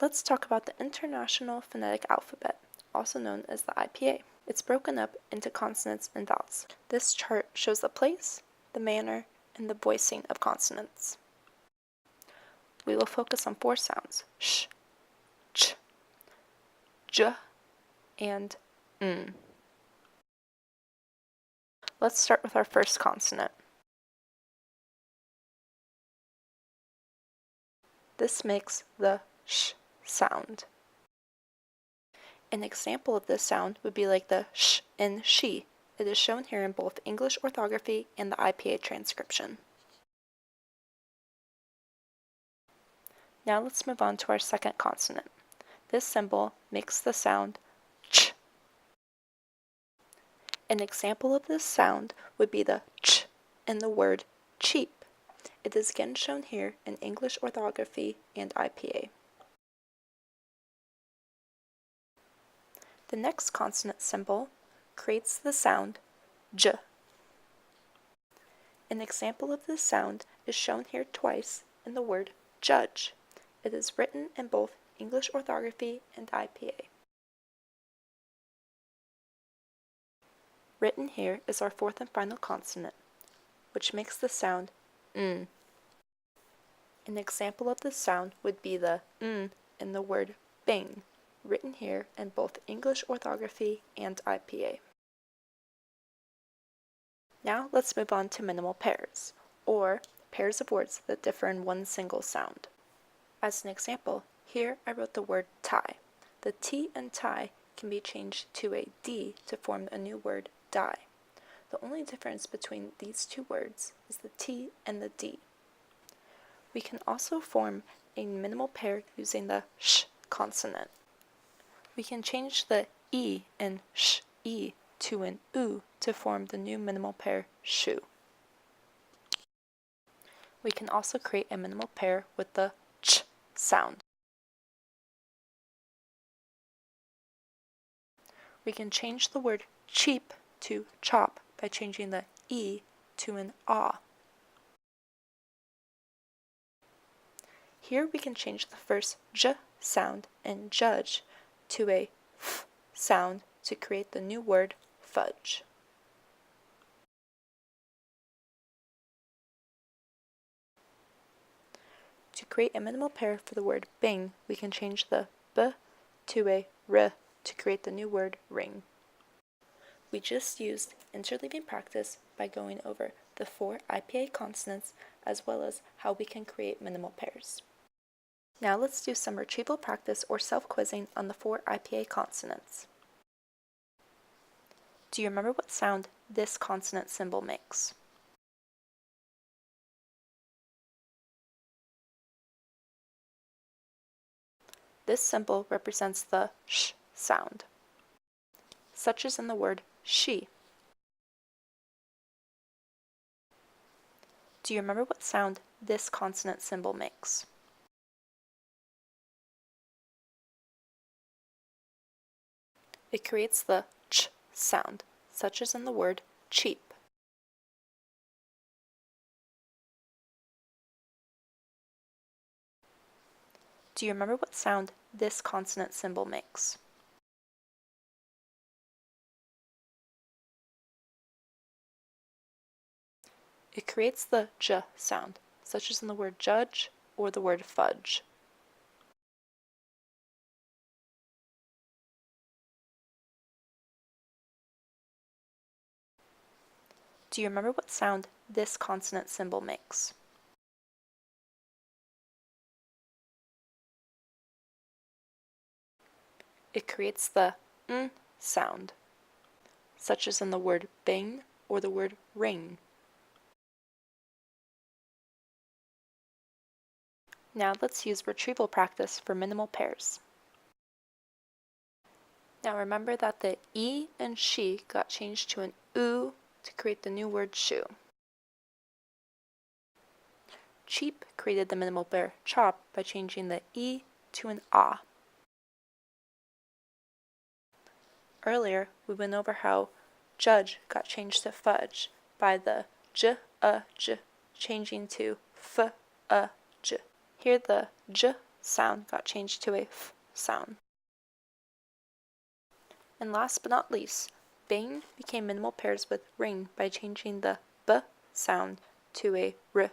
Let's talk about the International Phonetic Alphabet, also known as the IPA. It's broken up into consonants and vowels. This chart shows the place, the manner, and the voicing of consonants. We will focus on 4 sounds: sh, ch, j, and n. Let's start with our first consonant. This makes the sh sound. An example of this sound would be like the sh in she. It is shown here in both English orthography and the IPA transcription. Now let's move on to our second consonant. This symbol makes the sound ch. An example of this sound would be the ch in the word cheap. It is again shown here in English orthography and IPA. The next consonant symbol creates the sound j. An example of this sound is shown here twice in the word judge. It is written in both English orthography and IPA. Written here is our fourth and final consonant, which makes the sound n. An example of this sound would be the n in the word bing, written here in both English orthography and IPA. Now let's move on to minimal pairs, or pairs of words that differ in one single sound. As an example, here I wrote the word tie. The T in tie can be changed to a D to form a new word die. The only difference between these two words is the T and the D. We can also form a minimal pair using the sh consonant. We can change the E in sh e to an U to form the new minimal pair shoe. We can also create a minimal pair with the ch sound. We can change the word cheap to chop by changing the E to an ah. Here we can change the first j sound in judge to a f sound to create the new word fudge. To create a minimal pair for the word bing, we can change the b to a r to create the new word ring. We just used interleaving practice by going over the 4 IPA consonants as well as how we can create minimal pairs. Now let's do some retrieval practice or self-quizzing on the 4 IPA consonants. Do you remember what sound this consonant symbol makes? This symbol represents the sh sound, such as in the word she. Do you remember what sound this consonant symbol makes? It creates the ch sound, such as in the word cheap. Do you remember what sound this consonant symbol makes? It creates the j sound, such as in the word judge or the word fudge. Do you remember what sound this consonant symbol makes? It creates the n sound, such as in the word bing or the word ring. Now let's use retrieval practice for minimal pairs. Now remember that the E and she got changed to an U to create the new word shoe. Cheap created the minimal pair chop by changing the E to an ah. Earlier, we went over how judge got changed to fudge by the j changing to f j. Here the j sound got changed to a f sound. And last but not least, bang became minimal pairs with ring by changing the b sound to a r